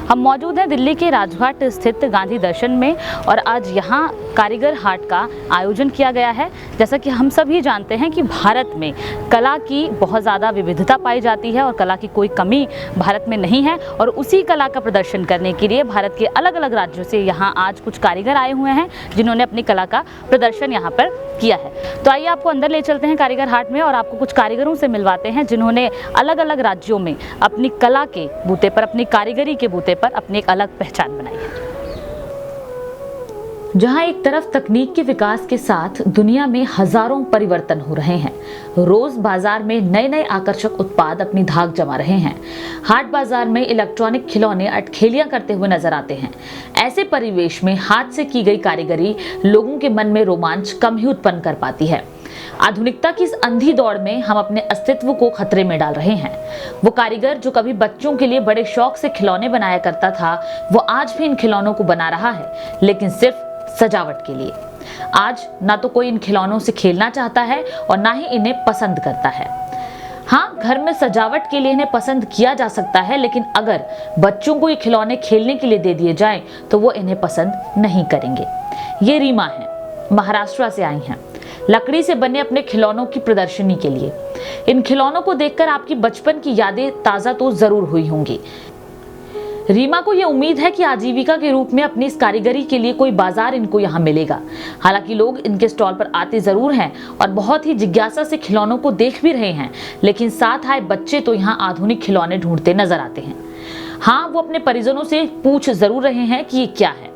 हम मौजूद हैं दिल्ली के राजघाट स्थित गांधी दर्शन में और आज यहाँ कारीगर हाट का आयोजन किया गया है। जैसा कि हम सभी जानते हैं कि भारत में कला की बहुत ज़्यादा विविधता पाई जाती है और कला की कोई कमी भारत में नहीं है और उसी कला का प्रदर्शन करने के लिए भारत के अलग अलग राज्यों से यहाँ आज कुछ कारीगर आए हुए हैं जिन्होंने अपनी कला का प्रदर्शन यहाँ पर किया है। तो आइए आपको अंदर ले चलते हैं कारीगर हाट में और आपको कुछ कारीगरों से मिलवाते हैं जिन्होंने अलग अलग राज्यों में अपनी कला के बूते पर, अपनी कारीगरी के बूते पर अपनी एक अलग पहचान बनाई है। जहां एक तरफ तकनीक के विकास के साथ दुनिया में हजारों परिवर्तन हो रहे हैं, रोज बाजार में नए नए आकर्षक उत्पाद अपनी धाक जमा रहे हैं। हाट बाजार में इलेक्ट्रॉनिक खिलौने अटखेलियां करते हुए नजर आते हैं। ऐसे परिवेश में हाथ से की गई कारीगरी लोगों के मन में रोमांच कम ही उत्पन्न कर पाती है। आधुनिकता की इस अंधी दौड़ में हम अपने अस्तित्व को खतरे में डाल रहे हैं। वो कारीगर जो कभी बच्चों के लिए बड़े शौक से खिलौने बनाया करता था, वो आज भी इन खिलौनों को बना रहा है, लेकिन सिर्फ सजावट के लिए। आज ना तो कोई इन खिलौनों से खेलना चाहता है और ना ही इन्हें पसंद करता है। हाँ, घर में सजावट के लिए इन्हें पसंद किया जा सकता है, लेकिन अगर बच्चों को ये खिलौने खेलने के लिए दे दिए जाएं तो वो इन्हें पसंद नहीं करेंगे। ये रीमा है, महाराष्ट्र से आई हैं, लकड़ी से बने अपने खिलौनों की प्रदर्शनी के लिए। इन खिलौनों को देखकर आपकी बचपन की यादें ताजा तो जरूर हुई होंगी। रीमा को यह उम्मीद है कि आजीविका के रूप में अपनी इस कारीगरी के लिए कोई बाजार इनको यहाँ मिलेगा। हालांकि लोग इनके स्टॉल पर आते जरूर हैं और बहुत ही जिज्ञासा से खिलौनों को देख भी रहे हैं, लेकिन साथ आए बच्चे तो यहाँ आधुनिक खिलौने ढूंढते नजर आते हैं। हाँ, वो अपने परिजनों से पूछ जरूर रहे हैं कि ये क्या है।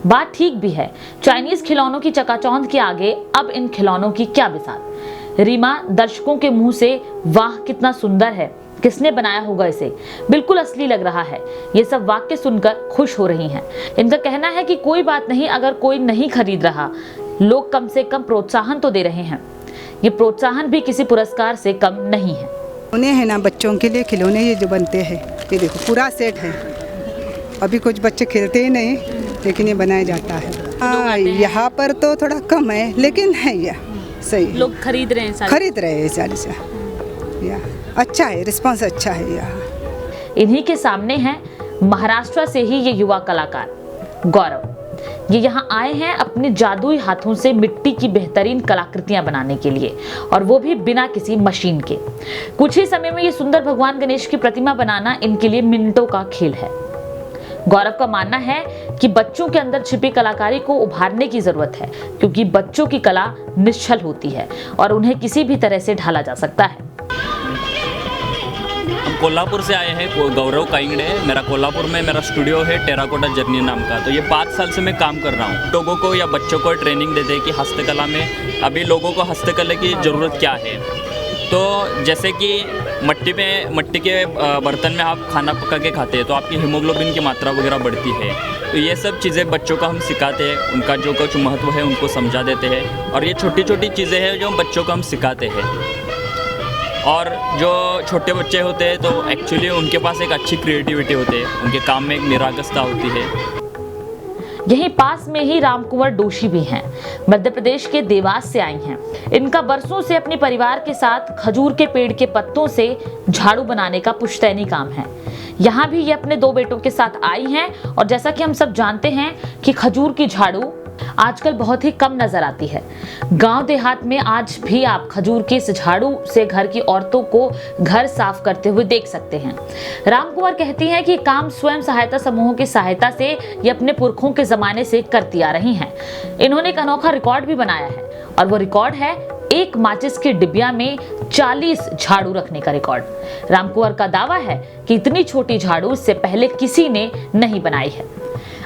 बात ठीक भी है, चाइनीज खिलौनों की चकाचौंध के आगे अब इन खिलौनों की क्या बिसात। रीमा दर्शकों के मुंह से वाह कितना सुंदर है, किसने बनाया होगा इसे, बिल्कुल असली लग रहा है, ये सब वाक्य सुनकर खुश हो रही हैं। इनका कहना है कि कोई बात नहीं, अगर कोई नहीं खरीद रहा, लोग कम से कम प्रोत्साहन तो दे रहे हैं। ये प्रोत्साहन भी किसी पुरस्कार से कम नहीं है। खिलौने हैं ना, बच्चों के लिए खिलौने ये जो बनते हैं, ये देखो पूरा सेट है। अभी कुछ बच्चे खेलते ही नहीं, लेकिन ये बनाया जाता है। हाँ, यहाँ पर तो थोड़ा कम है, लेकिन है यह सही, लोग खरीद रहे हैं, खरीद रहे हैं सारे से। अच्छा है, रिस्पांस अच्छा है यहाँ। इन्हीं के सामने हैं महाराष्ट्र से ही ये युवा कलाकार गौरव। ये यहाँ आए हैं अपने जादुई हाथों से मिट्टी की बेहतरीन कलाकृतियां बनाने के लिए, और वो भी बिना किसी मशीन के। कुछ ही समय में ये सुंदर भगवान गणेश की प्रतिमा बनाना इनके लिए मिनटों का खेल है। गौरव का मानना है कि बच्चों के अंदर छिपी कलाकारी को उभारने की जरूरत है, क्योंकि बच्चों की कला निश्चल होती है और उन्हें किसी भी तरह से ढाला जा सकता है। हम कोल्हापुर से आए हैं, गौरव काइंगड़े। मेरा कोल्हापुर में मेरा स्टूडियो है टेराकोटा जर्नी नाम का। तो ये 5 साल से मैं काम कर रहा हूँ। लोगों को या बच्चों को ट्रेनिंग देते हैं कि हस्तकला में अभी लोगों को हस्तकला की ज़रूरत क्या है। तो जैसे कि मट्टी के बर्तन में आप खाना पका के खाते हैं तो आपकी हीमोग्लोबिन की मात्रा वगैरह बढ़ती है। तो ये सब चीज़ें बच्चों को हम सिखाते हैं, उनका जो कुछ महत्व है उनको समझा देते हैं। और ये छोटी छोटी चीज़ें हैं जो बच्चों को हम सिखाते हैं। और जो छोटे बच्चे होते हैं तो एक्चुअली उनके पास एक अच्छी क्रिएटिविटी होती है, उनके काम में एक निरागसता होती है। यहीं पास में ही रामकुंवर डोशी भी हैं, मध्य प्रदेश के देवास से आई हैं। इनका बरसों से अपने परिवार के साथ खजूर के पेड़ के पत्तों से झाड़ू बनाने का पुश्तैनी काम है। यहाँ भी ये अपने 2 बेटों के साथ आई हैं और जैसा कि हम सब जानते हैं कि खजूर की झाड़ू आजकल बहुत ही कम नजर आती है। गांव देहात में आज भी आप खजूर के इस झाड़ू से घर की औरतों को घर साफ करते हुए देख सकते हैं। रामकुंवर कहती हैं कि काम स्वयं सहायता समूहों की सहायता से ये अपने पुरखों के जमाने से करती आ रही हैं। इन्होंने एक अनोखा रिकॉर्ड भी बनाया है और वो रिकॉर्ड है एक माचिस की डिबिया में 40 झाड़ू रखने का रिकॉर्ड। रामकुंवर का दावा है कि इतनी छोटी झाड़ू इससे पहले किसी ने नहीं बनाई है।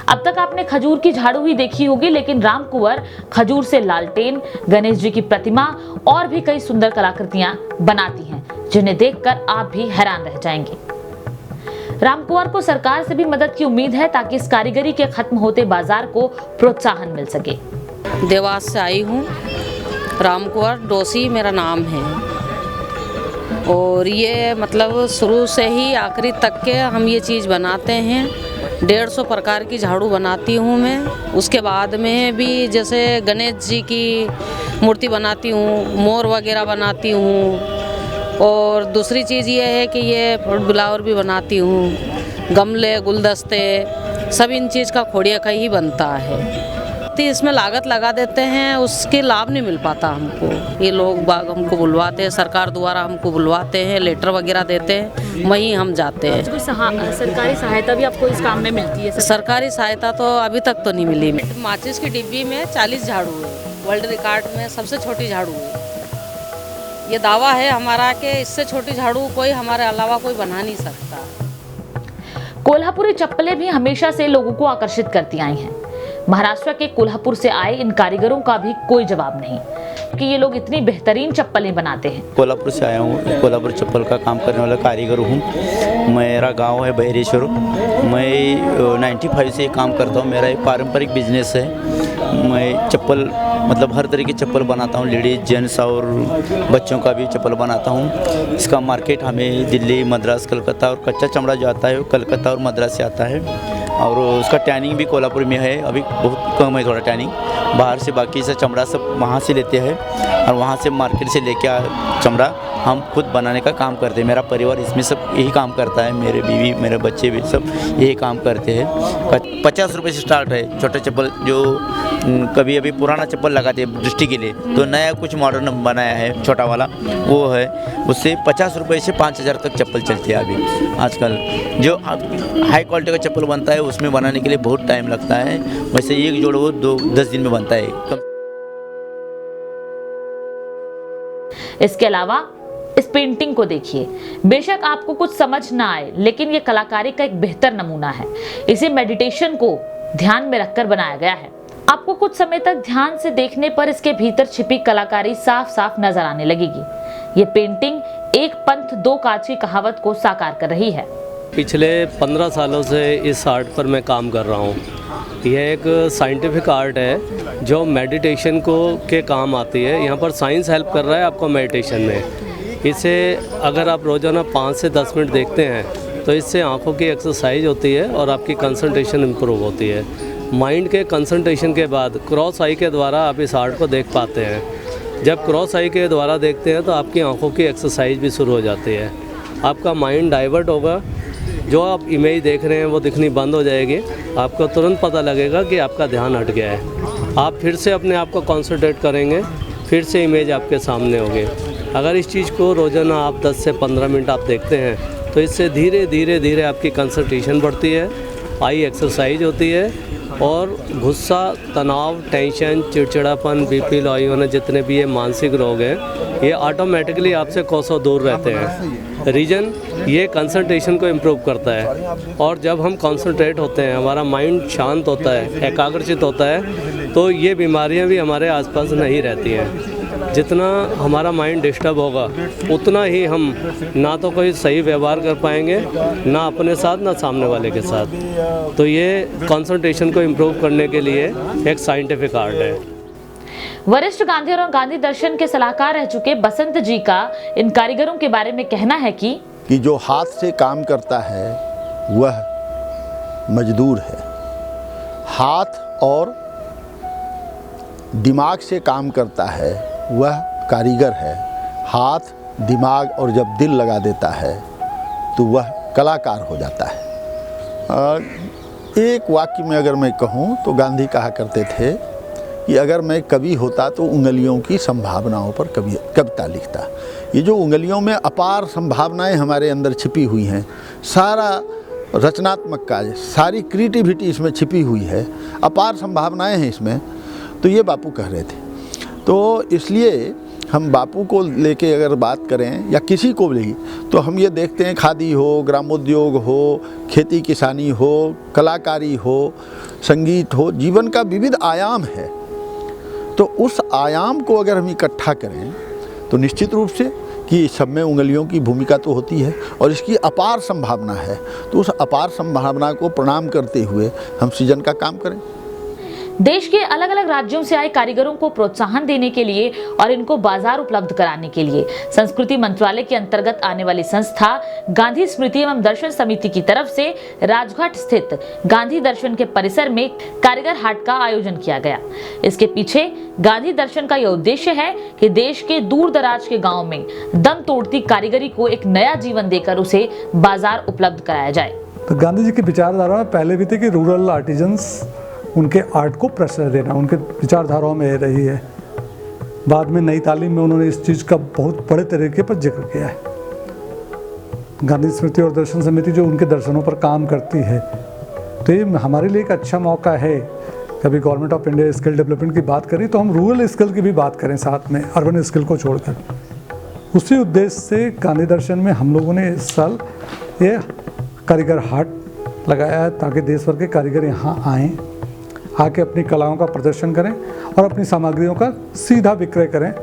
अब तक आपने खजूर की झाड़ू ही देखी होगी, लेकिन रामकुंवर खजूर से लालटेन, गणेश जी की प्रतिमा और भी कई सुंदर कलाकृतियां बनाती हैं, जिन्हें देखकर आप भी हैरान रह जाएंगे। रामकुंवर को सरकार से भी मदद की उम्मीद है ताकि इस कारीगरी के खत्म होते बाजार को प्रोत्साहन मिल सके। देवास से आई हूँ, रामकुंवर डोसी मेरा नाम है और ये मतलब शुरू से ही आखिरी तक के हम ये चीज़ बनाते हैं। 150 प्रकार की झाड़ू बनाती हूँ मैं। उसके बाद में भी जैसे गणेश जी की मूर्ति बनाती हूँ, मोर वगैरह बनाती हूँ और दूसरी चीज़ ये है कि ये फ्लावर भी बनाती हूँ, गमले, गुलदस्ते, सब इन चीज़ का खोड़िया का ही बनता है। तो इसमें लागत लगा देते हैं, उसके लाभ नहीं मिल पाता हमको। ये लोग बाग हमको बुलवाते हैं, सरकार द्वारा हमको बुलवाते हैं, लेटर वगैरह देते हैं, वहीं हम जाते हैं। सरकारी सहायता भी आपको इस काम में मिलती है? सरकारी सहायता तो अभी तक तो नहीं मिली। माचिस की डिब्बी में 40 झाड़ू है, वर्ल्ड रिकॉर्ड में सबसे छोटी झाड़ू है। ये दावा है हमारा कि इससे छोटी झाड़ू कोई हमारे अलावा कोई बना नहीं सकता। कोल्हापुरी चप्पलें भी हमेशा से लोगों को आकर्षित करती आई हैं। महाराष्ट्र के कोल्हापुर से आए इन कारीगरों का भी कोई जवाब नहीं कि ये लोग इतनी बेहतरीन चप्पलें बनाते हैं। कोल्हापुर से आया हूँ, कोल्हापुर चप्पल का काम करने वाला कारीगर हूँ। मेरा गांव है बहरेश्वर। मैं 95 से काम करता हूँ। मेरा एक पारंपरिक बिजनेस है। मैं चप्पल मतलब हर तरह की चप्पल बनाता हूँ, लेडीज, जेंट्स और बच्चों का भी चप्पल बनाता हूँ। इसका मार्केट हमें दिल्ली, मद्रास, कलकत्ता और कच्चा चमड़ा जो आता है वो कलकत्ता और मद्रास से आता है और उसका टैनिंग भी कोल्हापुर में है। अभी बहुत कम है थोड़ा टैनिंग, बाहर से बाकी से चमड़ा सब वहाँ से लेते हैं और वहाँ से मार्केट से लेके चमड़ा हम खुद बनाने का काम करते हैं। मेरा परिवार इसमें सब यही काम करता है, मेरे बीवी, मेरे बच्चे भी सब यही काम करते हैं। 50 रुपये से स्टार्ट है छोटा चप्पल। जो कभी अभी पुराना चप्पल लगाते हैं दृष्टि के लिए, तो नया कुछ मॉडर्न बनाया है छोटा वाला, वो है उससे 50 रुपये से 5000 तक चप्पल चलती है अभी आजकल। जो हाई क्वालिटी का चप्पल बनता है उसमें बनाने के लिए बहुत टाइम लगता है। वैसे एक जोड़ वो 10 दिन में बनता है। इसके अलावा इस पेंटिंग को देखिए। बेशक आपको कुछ समझ ना आए, लेकिन ये कलाकारी का एक बेहतर नमूना है। इसे मेडिटेशन को ध्यान में रखकर बनाया गया है। आपको कुछ समय तक ध्यान से देखने पर इसके भीतर छिपी कलाकारी साफ साफ नजर आने लगेगी। ये पेंटिंग एक पंथ दो काज की कहावत को साकार कर रही है। पिछले 15 सालों से इस आर्ट पर मैं काम कर रहा हूँ। यह एक साइंटिफिक आर्ट है जो मेडिटेशन को के काम आती है। यहाँ पर साइंस हेल्प कर रहा है आपको मेडिटेशन में। इसे अगर आप रोज़ाना 5 से 10 मिनट देखते हैं तो इससे आँखों की एक्सरसाइज होती है और आपकी कंसंट्रेशन इम्प्रूव होती है। माइंड के कंसंट्रेशन के बाद क्रॉस आई के द्वारा आप इस आर्ट को देख पाते हैं। जब क्रॉस आई के द्वारा देखते हैं तो आपकी आँखों की एक्सरसाइज भी शुरू हो जाती है। आपका माइंड डाइवर्ट होगा, जो आप इमेज देख रहे हैं वो दिखनी बंद हो जाएगी। आपको तुरंत पता लगेगा कि आपका ध्यान हट गया है। आप फिर से अपने आप को कॉन्सेंट्रेट करेंगे, फिर से इमेज आपके सामने होगी। अगर इस चीज़ को रोज़ाना आप 10 से 15 मिनट आप देखते हैं तो इससे धीरे धीरे धीरे आपकी कंसंट्रेशन बढ़ती है, आई एक्सरसाइज होती है और गुस्सा, तनाव, टेंशन, चिड़चिड़ापन, बीपी लो होना, जितने भी ये मानसिक रोग हैं, ये ऑटोमेटिकली आपसे कोसों दूर रहते हैं। रीज़न ये कंसंट्रेशन को इम्प्रूव करता है और जब हम कंसंट्रेट होते हैं, हमारा माइंड शांत होता है, एकाग्रचित होता है, तो ये बीमारियां भी हमारे आसपास नहीं रहती हैं। जितना हमारा माइंड डिस्टर्ब होगा उतना ही हम ना तो कोई सही व्यवहार कर पाएंगे, ना अपने साथ ना सामने वाले के साथ। तो ये कंसंट्रेशन को इम्प्रूव करने के लिए एक साइंटिफिक आर्ट है। वरिष्ठ गांधी और गांधी दर्शन के सलाहकार रह चुके बसंत जी का इन कारीगरों के बारे में कहना है कि जो हाथ से काम करता है वह मजदूर है, हाथ और दिमाग से काम करता है वह कारीगर है। हाथ, दिमाग और जब दिल लगा देता है तो वह कलाकार हो जाता है। एक वाक्य में अगर मैं कहूँ तो गांधी कहा करते थे कि अगर मैं कवि होता तो उंगलियों की संभावनाओं पर कविता लिखता। ये जो उंगलियों में अपार संभावनाएं हमारे अंदर छिपी हुई हैं, सारा रचनात्मक कार्य, सारी क्रिएटिविटी इसमें छिपी हुई है, अपार संभावनाएं हैं इसमें, तो ये बापू कह रहे थे। तो इसलिए हम बापू को लेके अगर बात करें या किसी को भी, तो हम ये देखते हैं खादी हो, ग्रामोद्योग हो, खेती किसानी हो, कलाकारी हो, संगीत हो, जीवन का विविध आयाम है। तो उस आयाम को अगर हम इकट्ठा करें तो निश्चित रूप से कि सब में उंगलियों की भूमिका तो होती है और इसकी अपार संभावना है। तो उस अपार संभावना को प्रणाम करते हुए हम सृजन का काम करें। देश के अलग अलग राज्यों से आए कारीगरों को प्रोत्साहन देने के लिए और इनको बाजार उपलब्ध कराने के लिए संस्कृति मंत्रालय के अंतर्गत आने वाली संस्था गांधी स्मृति एवं दर्शन समिति की तरफ से राजघाट स्थित गांधी दर्शन के परिसर में कारीगर हाट का आयोजन किया गया। इसके पीछे गांधी दर्शन का यह उद्देश्य है कि देश के दूर दराज के गाँव में दम तोड़ती कारीगरी को एक नया जीवन देकर उसे बाजार उपलब्ध कराया जाए। तो गांधी जी की विचारधारा में पहले भी थी कि रूरल आर्टिजन्स, उनके आर्ट को प्रेशर देना उनके विचारधाराओं में रही है। बाद में नई तालीम में उन्होंने इस चीज़ का बहुत बड़े तरीके पर जिक्र किया है। गांधी स्मृति और दर्शन समिति जो उनके दर्शनों पर काम करती है, तो ये हमारे लिए एक अच्छा मौका है। कभी government of India skill development की बात करें तो हम रूरल स्किल की भी बात करें साथ में, अर्बन स्किल को छोड़कर। उसी उद्देश्य से गांधी दर्शन में हम लोगों ने इस साल ये कारीगर हाट लगाया है ताकि देश भर के कारीगर यहाँ आएँ, आके अपनी कलाओं का प्रदर्शन करें और अपनी सामग्रियों का सीधा विक्रय करें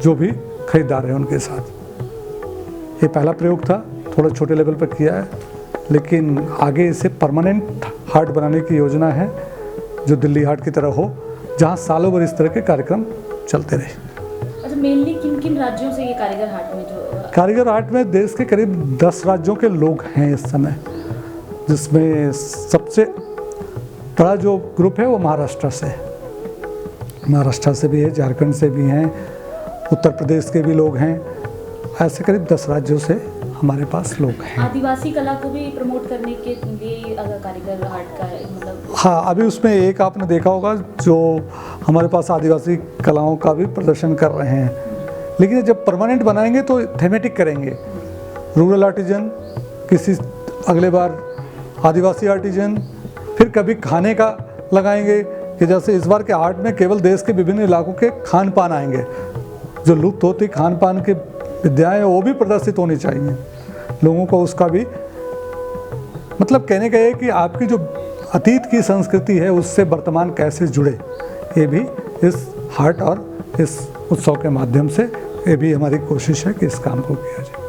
जो भी खरीदार हैं उनके साथ। ये पहला प्रयोग था, थोड़ा छोटे लेवल पर किया है, लेकिन आगे इसे परमानेंट हाट बनाने की योजना है जो दिल्ली हाट की तरह हो, जहां सालों भर इस तरह के कार्यक्रम चलते रहे। अच्छा, मेनली किन किन राज्यों से ये कारीगर हाट में जो कारीगर हाट में देश के करीब 10 राज्यों के लोग हैं इस समय, जिसमें सबसे बड़ा जो ग्रुप है वो महाराष्ट्र से है। महाराष्ट्र से भी है, झारखंड से भी हैं, उत्तर प्रदेश के भी लोग हैं। ऐसे करीब 10 राज्यों से हमारे पास लोग हैं। आदिवासी कला को भी प्रमोट करने के लिए अगर कारीगर हाट का मतलब, हाँ, अभी उसमें एक आपने देखा होगा जो हमारे पास आदिवासी कलाओं का भी प्रदर्शन कर रहे हैं, लेकिन जब परमानेंट बनाएंगे तो थीमेटिक करेंगे। रूरल आर्टिजन, किसी अगले बार आदिवासी आर्टिजन, फिर कभी खाने का लगाएंगे कि जैसे इस बार के आर्ट में केवल देश के विभिन्न इलाकों के खान पान आएंगे, जो लुप्त होती खान पान की विद्याएं वो भी प्रदर्शित होनी चाहिए। लोगों को उसका भी मतलब कहने का है कि आपकी जो अतीत की संस्कृति है उससे वर्तमान कैसे जुड़े, ये भी इस हाट और इस उत्सव के माध्यम से ये भी हमारी कोशिश है कि इस काम को किया जाए।